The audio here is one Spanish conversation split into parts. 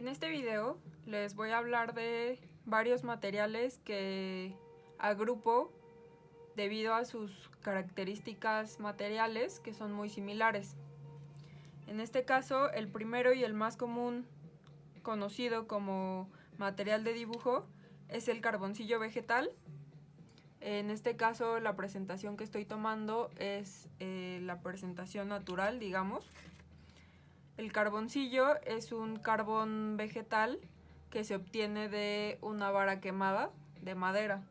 En este video les voy a hablar de varios materiales que agrupo debido a sus características materiales que son muy similares. En este caso, el primero y el más común conocido como material de dibujo es el carboncillo vegetal. En este caso, la presentación que estoy tomando es la presentación natural, digamos. El carboncillo es un carbón vegetal que se obtiene de una vara quemada de madera.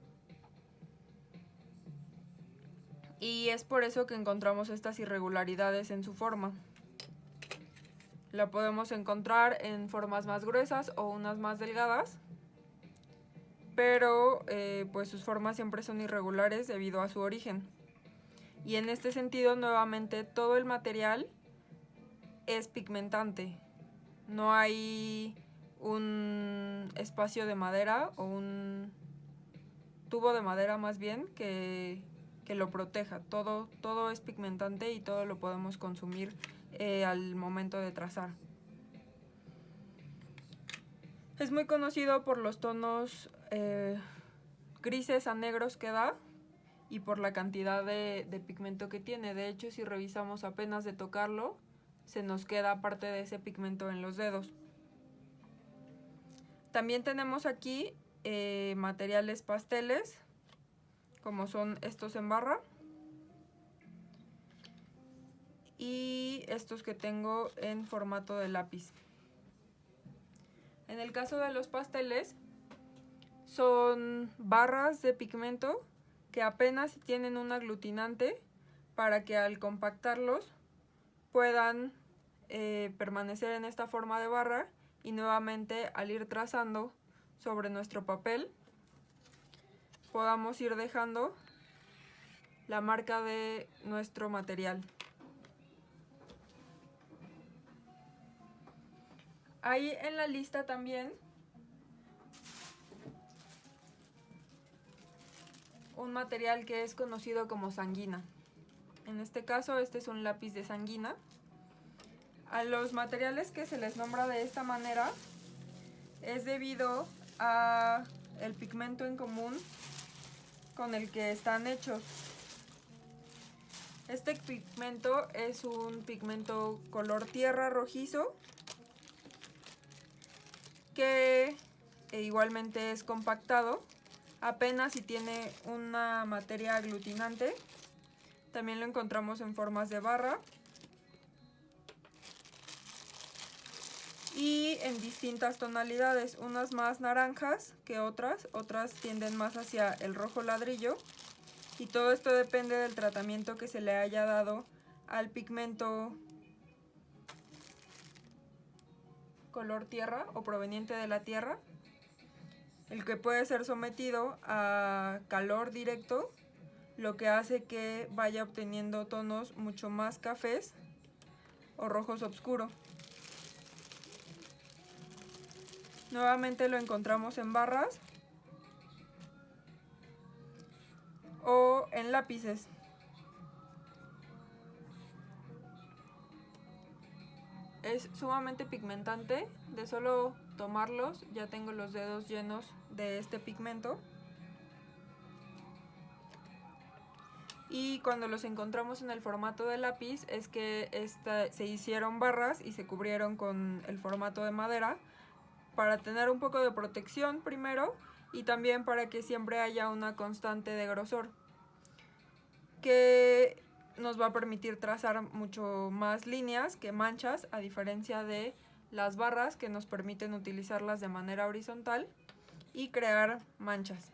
Y es por eso que encontramos estas irregularidades en su forma. La podemos encontrar en formas más gruesas o unas más delgadas, pero pues sus formas siempre son irregulares debido a su origen. Y en este sentido, nuevamente, todo el material es pigmentante. No hay un espacio de madera o un tubo de madera más bien que lo proteja. Todo es pigmentante y todo lo podemos consumir al momento de trazar. Es muy conocido por los tonos grises a negros que da y por la cantidad de pigmento que tiene. De hecho, si revisamos apenas de tocarlo, se nos queda parte de ese pigmento en los dedos. También tenemos aquí materiales pasteles, como son estos en barra y estos que tengo en formato de lápiz. En el caso de los pasteles, son barras de pigmento que apenas tienen un aglutinante para que al compactarlos puedan permanecer en esta forma de barra y nuevamente al ir trazando sobre nuestro papel podamos ir dejando la marca de nuestro material. Ahí en la lista también un material que es conocido como sanguina. En este caso, este es un lápiz de sanguina. A los materiales que se les nombra de esta manera es debido a el pigmento en común con el que están hechos. Este pigmento es un pigmento color tierra rojizo que igualmente es compactado apenas si tiene una materia aglutinante. También lo encontramos en formas de barra y en distintas tonalidades, unas más naranjas que otras tienden más hacia el rojo ladrillo, y todo esto depende del tratamiento que se le haya dado al pigmento color tierra o proveniente de la tierra, el que puede ser sometido a calor directo, lo que hace que vaya obteniendo tonos mucho más cafés o rojos oscuros. Nuevamente lo encontramos en barras o en lápices. Es sumamente pigmentante, de solo tomarlos ya tengo los dedos llenos de este pigmento. Y cuando los encontramos en el formato de lápiz es que se hicieron barras y se cubrieron con el formato de madera para tener un poco de protección primero y también para que siempre haya una constante de grosor que nos va a permitir trazar mucho más líneas que manchas, a diferencia de las barras que nos permiten utilizarlas de manera horizontal y crear manchas.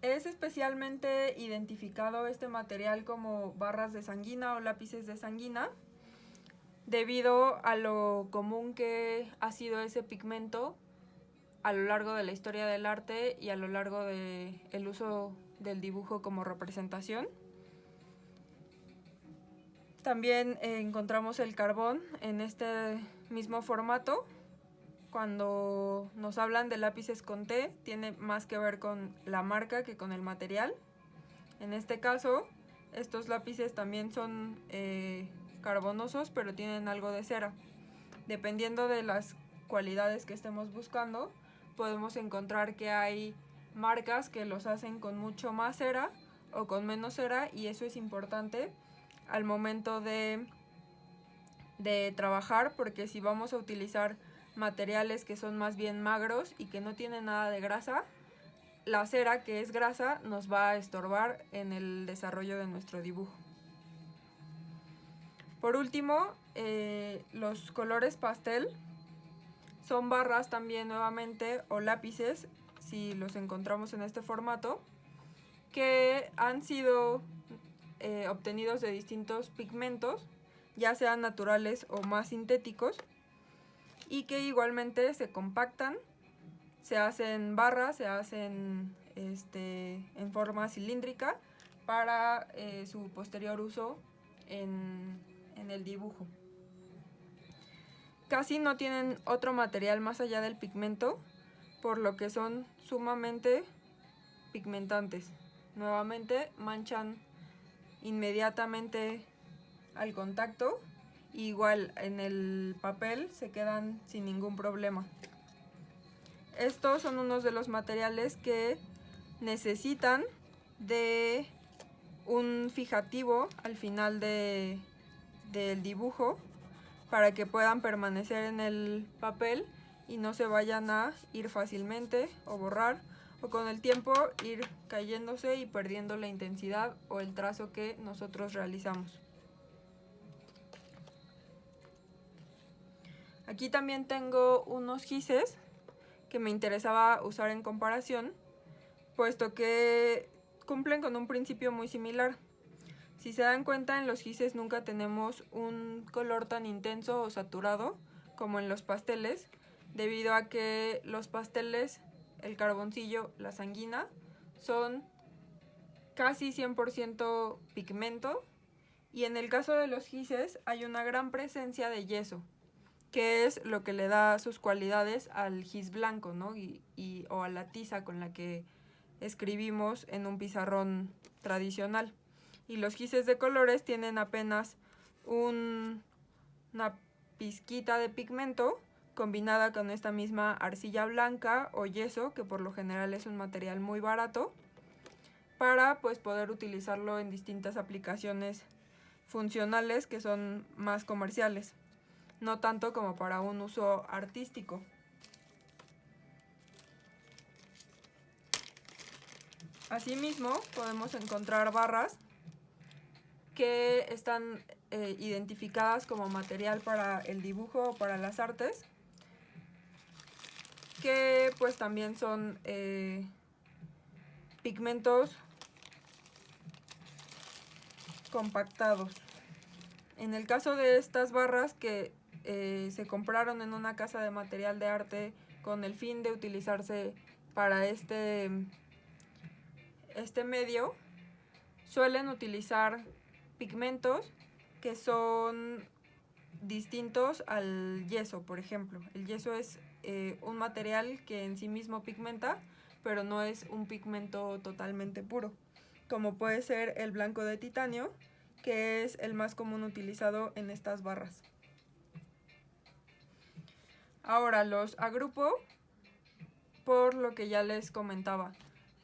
Es especialmente identificado este material como barras de sanguina o lápices de sanguina debido a lo común que ha sido ese pigmento a lo largo de la historia del arte y a lo largo del uso del dibujo como representación. También encontramos el carbón en este mismo formato. Cuando nos hablan de lápices con T, tiene más que ver con la marca que con el material. En este caso, estos lápices también son carbonosos, pero tienen algo de cera. Dependiendo de las cualidades que estemos buscando, podemos encontrar que hay marcas que los hacen con mucho más cera o con menos cera, y eso es importante al momento de trabajar, porque si vamos a utilizar materiales que son más bien magros y que no tienen nada de grasa, la cera, que es grasa, nos va a estorbar en el desarrollo de nuestro dibujo. Por último, los colores pastel son barras también, nuevamente, o lápices, si los encontramos en este formato, que han sido obtenidos de distintos pigmentos, ya sean naturales o más sintéticos, y que igualmente se compactan, se hacen barras, se hacen en forma cilíndrica para su posterior uso en el dibujo. Casi no tienen otro material más allá del pigmento, por lo que son sumamente pigmentantes. Nuevamente manchan inmediatamente al contacto, igual en el papel se quedan sin ningún problema. Estos son unos de los materiales que necesitan de un fijativo al final del dibujo para que puedan permanecer en el papel y no se vayan a ir fácilmente o borrar, o con el tiempo ir cayéndose y perdiendo la intensidad o el trazo que nosotros realizamos. Aquí también tengo unos gises que me interesaba usar en comparación, puesto que cumplen con un principio muy similar. Si se dan cuenta, en los gises nunca tenemos un color tan intenso o saturado como en los pasteles, debido a que los pasteles, el carboncillo, la sanguina, son casi 100% pigmento, y en el caso de los gises hay una gran presencia de yeso, que es lo que le da sus cualidades al gis blanco, ¿no? o a la tiza con la que escribimos en un pizarrón tradicional. Y los gises de colores tienen apenas una pizquita de pigmento combinada con esta misma arcilla blanca o yeso, que por lo general es un material muy barato, para pues poder utilizarlo en distintas aplicaciones funcionales que son más comerciales, no tanto como para un uso artístico. Asimismo, podemos encontrar barras que están identificadas como material para el dibujo o para las artes, que pues también son pigmentos compactados. En el caso de estas barras que se compraron en una casa de material de arte con el fin de utilizarse para este medio, suelen utilizar pigmentos que son distintos al yeso, por ejemplo. El yeso es un material que en sí mismo pigmenta, pero no es un pigmento totalmente puro, como puede ser el blanco de titanio, que es el más común utilizado en estas barras. Ahora los agrupo por lo que ya les comentaba.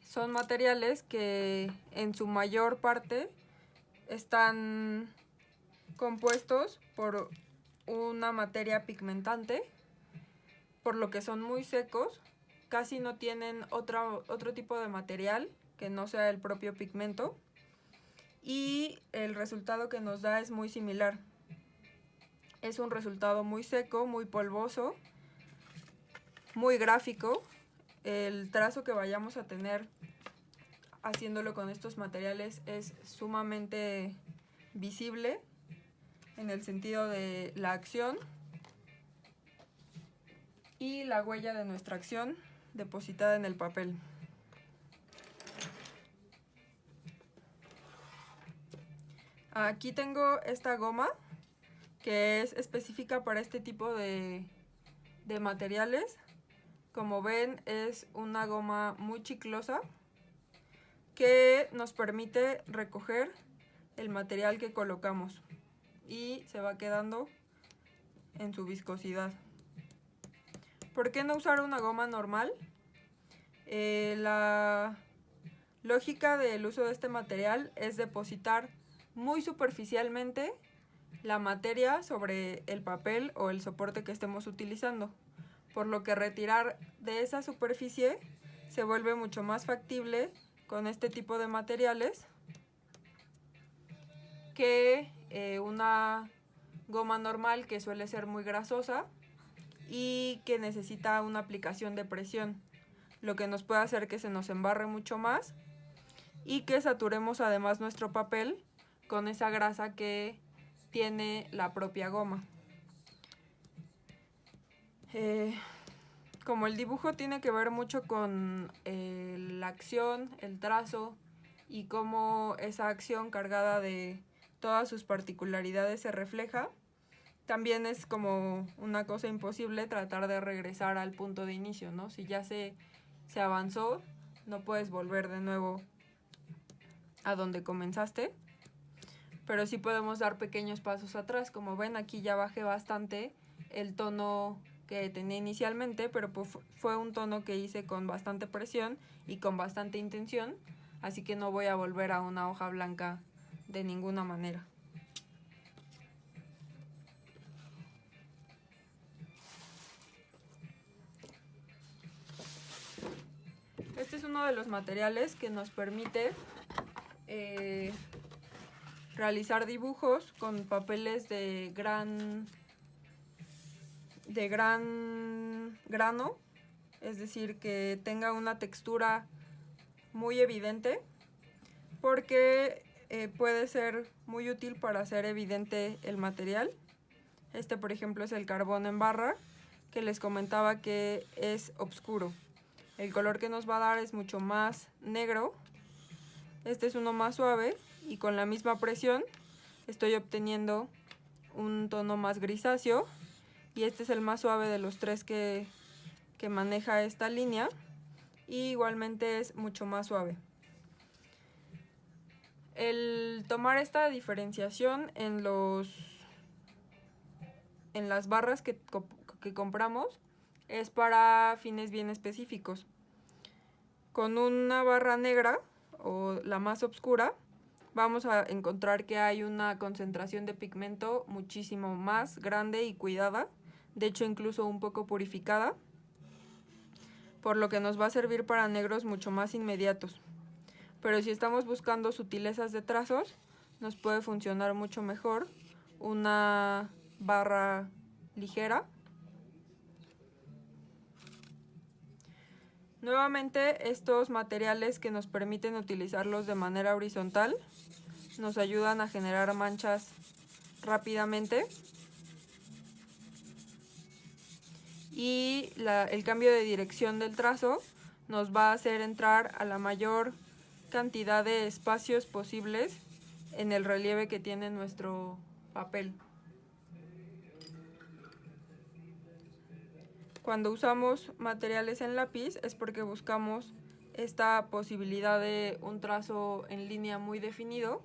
Son materiales que en su mayor parte están compuestos por una materia pigmentante, por lo que son muy secos, casi no tienen otro tipo de material que no sea el propio pigmento, y el resultado que nos da es muy similar. Es un resultado muy seco, muy polvoso, muy gráfico. El trazo que vayamos a tener haciéndolo con estos materiales es sumamente visible en el sentido de la acción y la huella de nuestra acción depositada en el papel. Aquí tengo esta goma que es específica para este tipo de materiales. Como ven, es una goma muy chiclosa que nos permite recoger el material que colocamos y se va quedando en su viscosidad. ¿Por qué no usar una goma normal? La lógica del uso de este material es depositar muy superficialmente la materia sobre el papel o el soporte que estemos utilizando, por lo que retirar de esa superficie se vuelve mucho más factible con este tipo de materiales que una goma normal, que suele ser muy grasosa y que necesita una aplicación de presión, lo que nos puede hacer que se nos embarre mucho más y que saturemos además nuestro papel con esa grasa que tiene la propia goma. Como el dibujo tiene que ver mucho con la acción, el trazo y cómo esa acción cargada de todas sus particularidades se refleja, también es como una cosa imposible tratar de regresar al punto de inicio, ¿no? Si ya se avanzó, no puedes volver de nuevo a donde comenzaste, pero sí podemos dar pequeños pasos atrás. Como ven, aquí ya bajé bastante el tono que tenía inicialmente, pero pues fue un tono que hice con bastante presión y con bastante intención, así que no voy a volver a una hoja blanca de ninguna manera. Este es uno de los materiales que nos permite realizar dibujos con papeles de gran grano, es decir, que tenga una textura muy evidente, porque puede ser muy útil para hacer evidente el material. Este, por ejemplo, es el carbón en barra, que les comentaba que es oscuro. El color que nos va a dar es mucho más negro. Este es uno más suave y con la misma presión estoy obteniendo un tono más grisáceo, y este es el más suave de los tres que maneja esta línea, y igualmente es mucho más suave. El tomar esta diferenciación en las barras que compramos es para fines bien específicos. Con una barra negra o la más oscura vamos a encontrar que hay una concentración de pigmento muchísimo más grande y cuidada, de hecho incluso un poco purificada, por lo que nos va a servir para negros mucho más inmediatos. Pero si estamos buscando sutilezas de trazos, nos puede funcionar mucho mejor una barra ligera. Nuevamente, estos materiales que nos permiten utilizarlos de manera horizontal nos ayudan a generar manchas rápidamente, y el cambio de dirección del trazo nos va a hacer entrar a la mayor cantidad de espacios posibles en el relieve que tiene nuestro papel. Cuando usamos materiales en lápiz es porque buscamos esta posibilidad de un trazo en línea muy definido,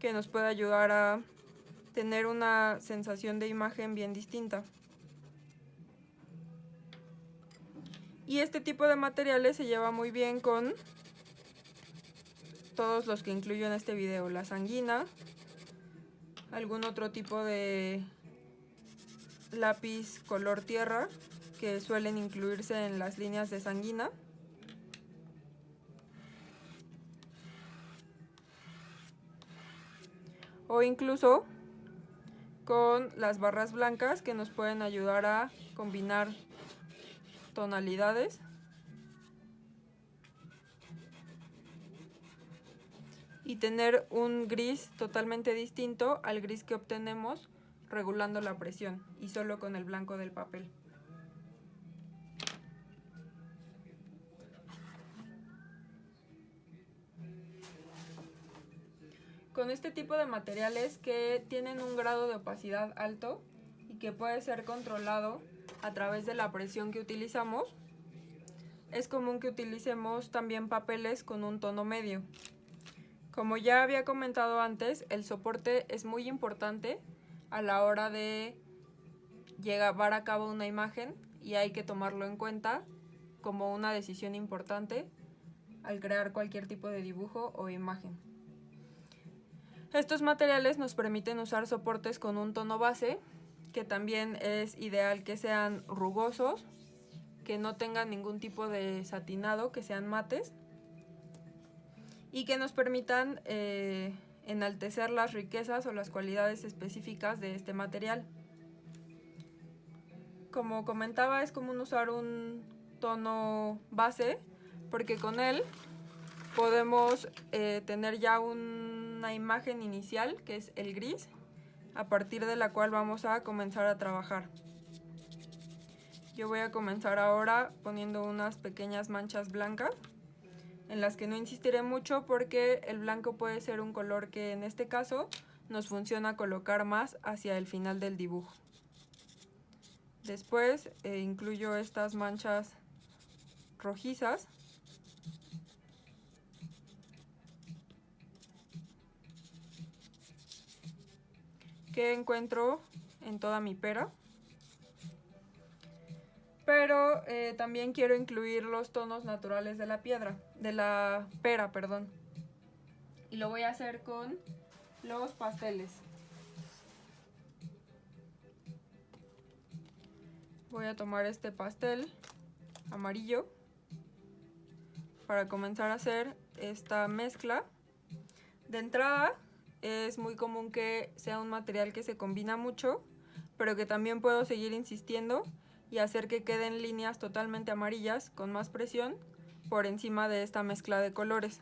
que nos puede ayudar a tener una sensación de imagen bien distinta. Y este tipo de materiales se lleva muy bien con todos los que incluyo en este video: la sanguina, algún otro tipo de lápiz color tierra que suelen incluirse en las líneas de sanguina, o incluso con las barras blancas, que nos pueden ayudar a combinar tonalidades y tener un gris totalmente distinto al gris que obtenemos regulando la presión y solo con el blanco del papel. Con este tipo de materiales que tienen un grado de opacidad alto y que puede ser controlado a través de la presión que utilizamos, es común que utilicemos también papeles con un tono medio. Como ya había comentado antes, el soporte es muy importante a la hora de llevar a cabo una imagen y hay que tomarlo en cuenta como una decisión importante al crear cualquier tipo de dibujo o imagen. Estos materiales nos permiten usar soportes con un tono base, que también es ideal que sean rugosos, que no tengan ningún tipo de satinado, que sean mates y que nos permitan enaltecer las riquezas o las cualidades específicas de este material. Como comentaba, es común usar un tono base porque con él podemos tener ya una imagen inicial, que es el gris, a partir de la cual vamos a comenzar a trabajar. Yo voy a comenzar ahora poniendo unas pequeñas manchas blancas, en las que no insistiré mucho porque el blanco puede ser un color que en este caso nos funciona colocar más hacia el final del dibujo. Después incluyo estas manchas rojizas que encuentro en toda mi pera. Pero también quiero incluir los tonos naturales de la pera, perdón. Y lo voy a hacer con los pasteles. Voy a tomar este pastel amarillo para comenzar a hacer esta mezcla. De entrada es muy común que sea un material que se combina mucho, pero que también puedo seguir insistiendo y hacer que queden líneas totalmente amarillas con más presión por encima de esta mezcla de colores.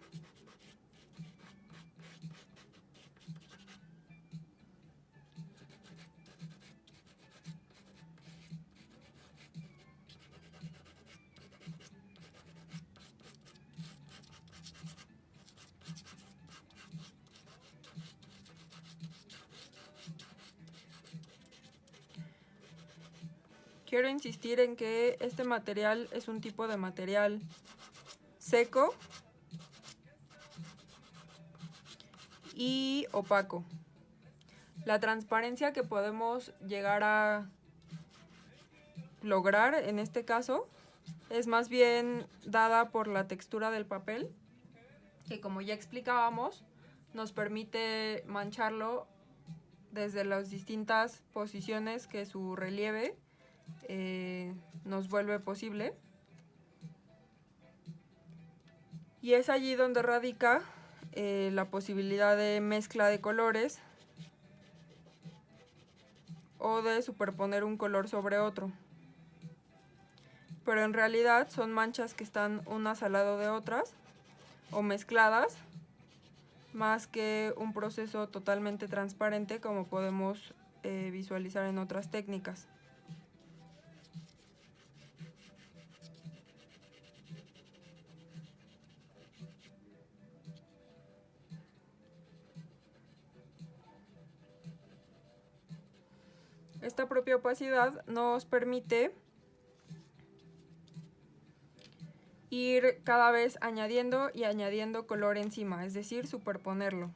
Quiero insistir en que este material es un tipo de material seco y opaco. La transparencia que podemos llegar a lograr en este caso es más bien dada por la textura del papel, que como ya explicábamos nos permite mancharlo desde las distintas posiciones que su relieve nos vuelve posible. Y es allí donde radica la posibilidad de mezcla de colores o de superponer un color sobre otro. Pero en realidad son manchas que están unas al lado de otras o mezcladas, más que un proceso totalmente transparente como podemos visualizar en otras técnicas. Esta propia opacidad nos permite ir cada vez añadiendo y añadiendo color encima, es decir, superponerlo.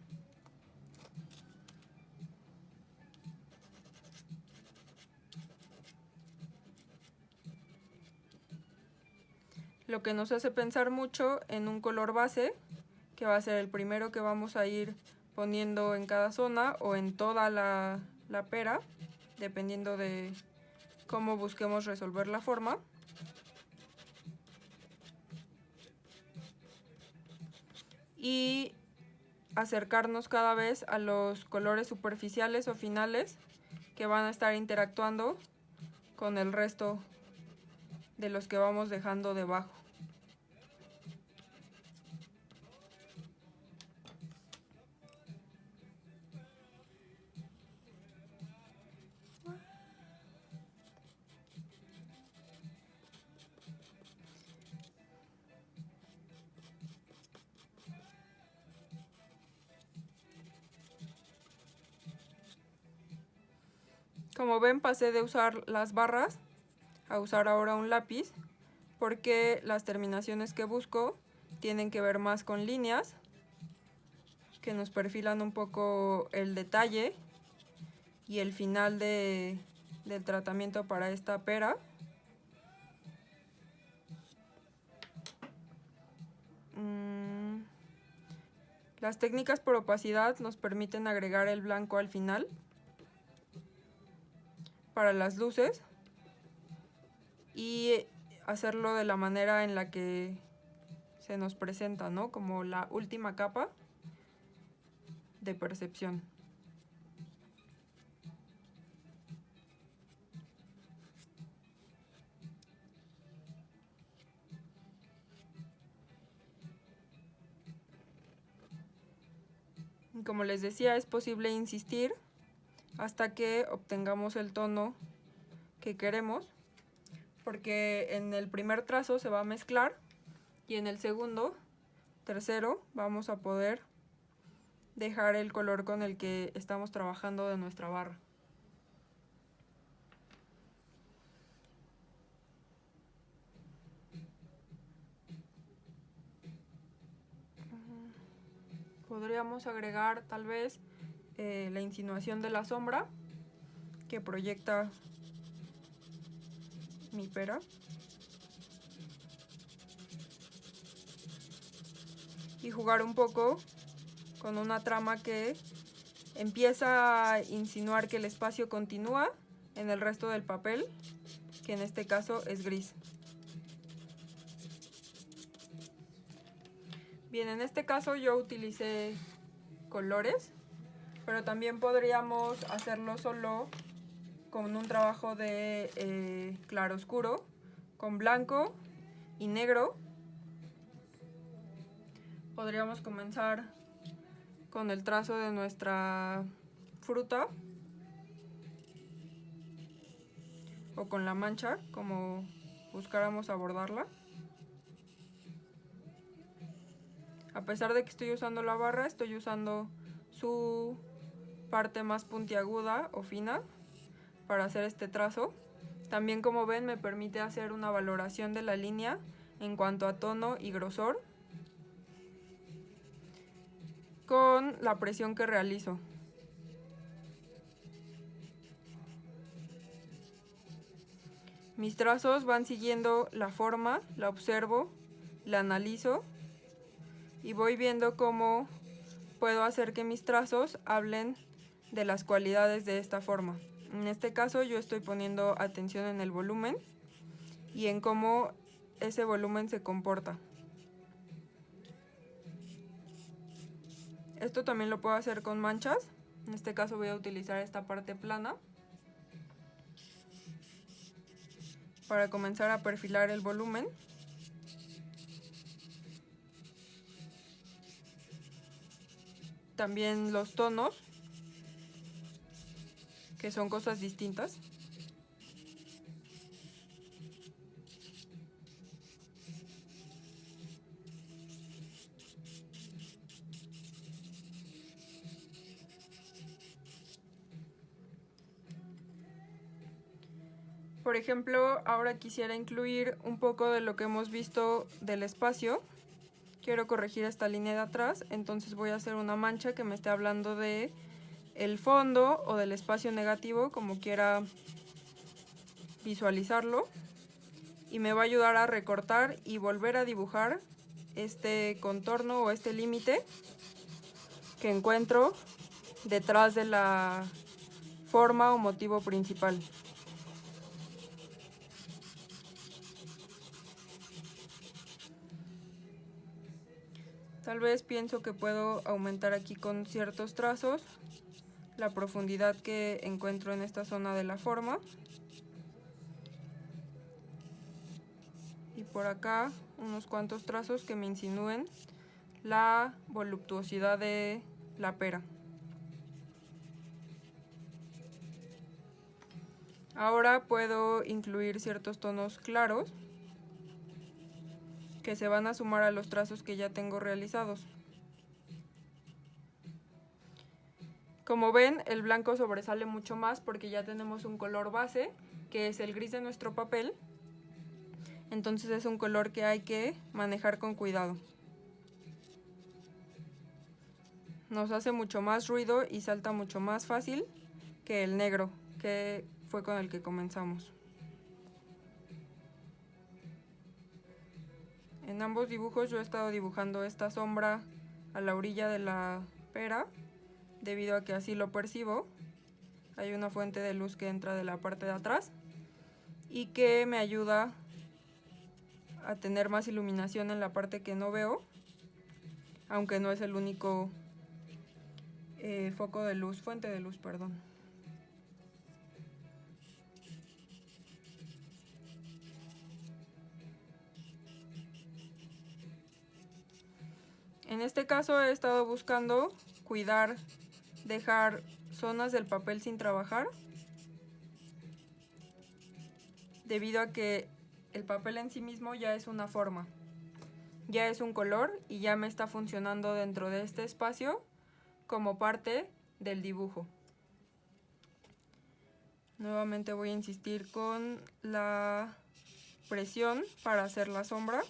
Lo que nos hace pensar mucho en un color base, que va a ser el primero que vamos a ir poniendo en cada zona o en toda la pera, dependiendo de cómo busquemos resolver la forma. Y acercarnos cada vez a los colores superficiales o finales que van a estar interactuando con el resto de los que vamos dejando debajo. Como ven, pasé de usar las barras a usar ahora un lápiz, porque las terminaciones que busco tienen que ver más con líneas que nos perfilan un poco el detalle y el final de del tratamiento para esta pera. Las técnicas por opacidad nos permiten agregar el blanco al final para las luces y hacerlo de la manera en la que se nos presenta, ¿no? Como la última capa de percepción. Como les decía, es posible insistir hasta que obtengamos el tono que queremos, porque en el primer trazo se va a mezclar y en el segundo, tercero, vamos a poder dejar el color con el que estamos trabajando de nuestra barra. Podríamos agregar tal vez la insinuación de la sombra que proyecta mi pera. Y jugar un poco con una trama que empieza a insinuar que el espacio continúa en el resto del papel, que en este caso es gris. Bien, en este caso yo utilicé colores, pero también podríamos hacerlo solo con un trabajo de claroscuro, con blanco y negro. Podríamos comenzar con el trazo de nuestra fruta o con la mancha, como buscáramos abordarla. A pesar de que estoy usando la barra, estoy usando su parte más puntiaguda o fina para hacer este trazo. También, como ven, me permite hacer una valoración de la línea en cuanto a tono y grosor con la presión que realizo. Mis trazos van siguiendo la forma, la observo, la analizo y voy viendo cómo puedo hacer que mis trazos hablen de las cualidades de esta forma. En este caso yo estoy poniendo atención en el volumen y en cómo ese volumen se comporta. Esto también lo puedo hacer con manchas. En este caso voy a utilizar esta parte plana para comenzar a perfilar el volumen. También los tonos, que son cosas distintas. Por ejemplo, ahora quisiera incluir un poco de lo que hemos visto del espacio. Quiero corregir esta línea de atrás, entonces voy a hacer una mancha que me esté hablando de el fondo o del espacio negativo, como quiera visualizarlo. Y me va a ayudar a recortar y volver a dibujar este contorno o este límite que encuentro detrás de la forma o motivo principal. Tal vez pienso que puedo aumentar aquí con ciertos trazos la profundidad que encuentro en esta zona de la forma. Y por acá unos cuantos trazos que me insinúen la voluptuosidad de la pera. Ahora puedo incluir ciertos tonos claros que se van a sumar a los trazos que ya tengo realizados. Como ven, el blanco sobresale mucho más porque ya tenemos un color base, que es el gris de nuestro papel. Entonces es un color que hay que manejar con cuidado. Nos hace mucho más ruido y salta mucho más fácil que el negro, que fue con el que comenzamos. En ambos dibujos yo he estado dibujando esta sombra a la orilla de la pera, debido a que así lo percibo. Hay una fuente de luz que entra de la parte de atrás y que me ayuda a tener más iluminación en la parte que no veo, aunque no es el único fuente de luz, perdón. En este caso he estado buscando dejar zonas del papel sin trabajar, debido a que el papel en sí mismo ya es una forma, ya es un color y ya me está funcionando dentro de este espacio como parte del dibujo. Nuevamente voy a insistir con la presión para hacer la sombra.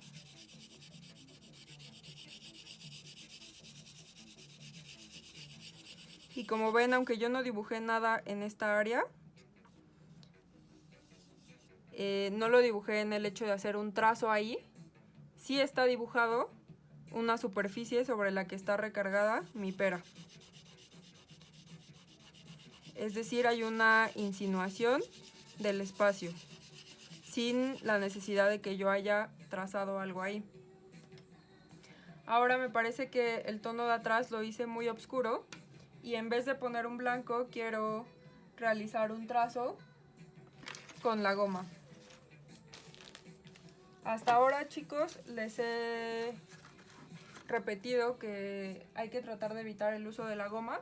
Y como ven, aunque yo no dibujé nada en esta área, no lo dibujé en el hecho de hacer un trazo ahí, sí está dibujado una superficie sobre la que está recargada mi pera. Es decir, hay una insinuación del espacio, sin la necesidad de que yo haya trazado algo ahí. Ahora me parece que el tono de atrás lo hice muy oscuro y en vez de poner un blanco quiero realizar un trazo con la goma. Hasta ahora, chicos, les he repetido que hay que tratar de evitar el uso de la goma,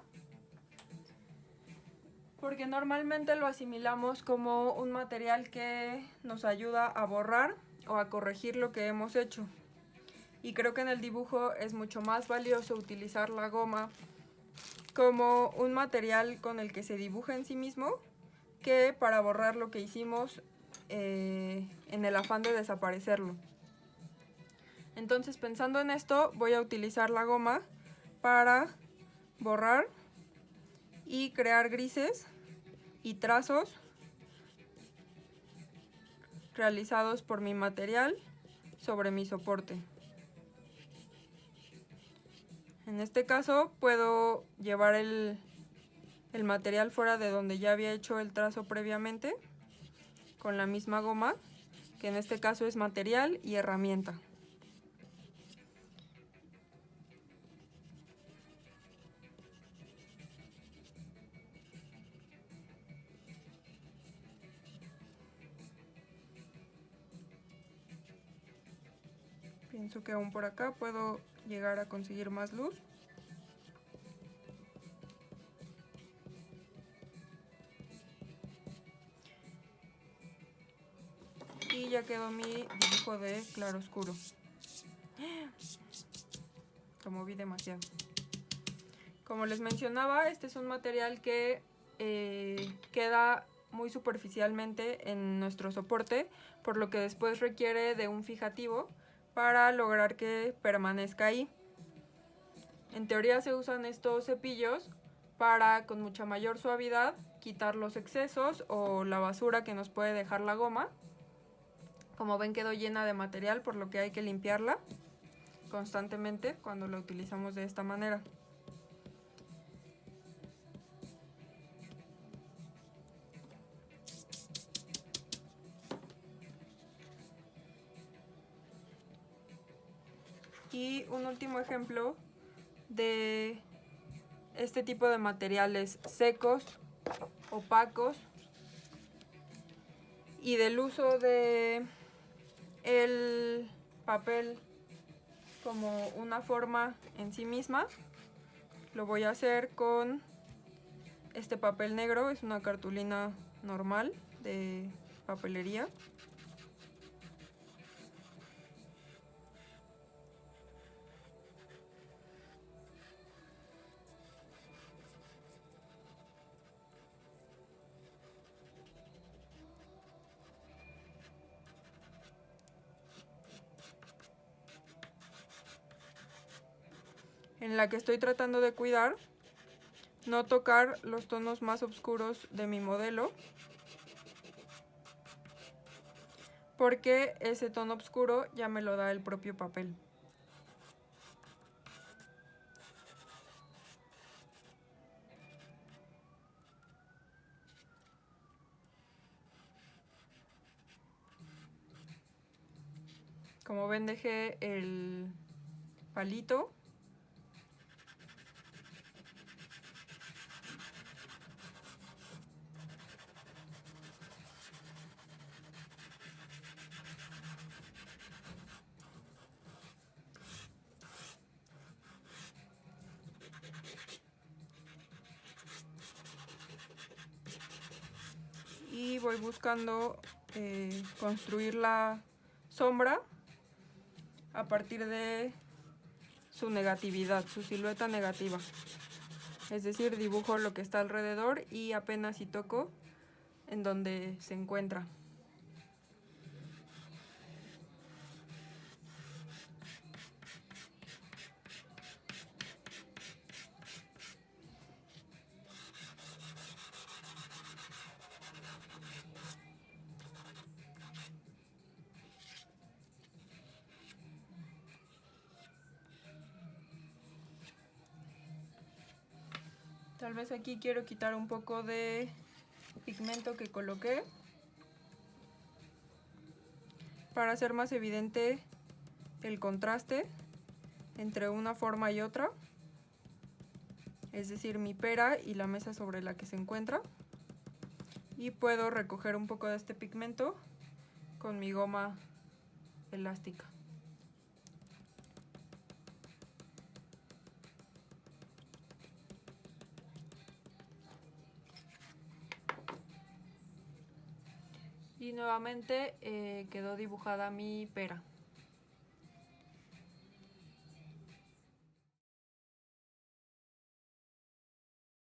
porque normalmente lo asimilamos como un material que nos ayuda a borrar o a corregir lo que hemos hecho. Y creo que en el dibujo es mucho más valioso utilizar la goma como un material con el que se dibuja en sí mismo, que para borrar lo que hicimos en el afán de desaparecerlo. Entonces, pensando en esto, voy a utilizar la goma para borrar y crear grises y trazos realizados por mi material sobre mi soporte. En este caso puedo llevar el material fuera de donde ya había hecho el trazo previamente con la misma goma, que en este caso es material y herramienta. Pienso que aún por acá puedo llegar a conseguir más luz. Y ya quedó mi dibujo de claroscuro. Lo moví demasiado. Como les mencionaba, este es un material que queda muy superficialmente en nuestro soporte, por lo que después requiere de un fijativo para lograr que permanezca ahí. En teoría se usan estos cepillos para, con mucha mayor suavidad, quitar los excesos o la basura que nos puede dejar la goma. Como ven, quedó llena de material, por lo que hay que limpiarla constantemente cuando la utilizamos de esta manera. Y un último ejemplo de este tipo de materiales secos, opacos, y del uso de el papel como una forma en sí misma. Lo voy a hacer con este papel negro, es una cartulina normal de papelería. En la que estoy tratando de cuidar no tocar los tonos más oscuros de mi modelo, porque ese tono oscuro ya me lo da el propio papel. Como ven, dejé el palito. Y voy buscando construir la sombra a partir de su negatividad, su silueta negativa. Es decir, dibujo lo que está alrededor y apenas si toco en donde se encuentra. Tal vez aquí quiero quitar un poco de pigmento que coloqué para hacer más evidente el contraste entre una forma y otra, es decir, mi pera y la mesa sobre la que se encuentra. Y puedo recoger un poco de este pigmento con mi goma elástica. Y nuevamente quedó dibujada mi pera.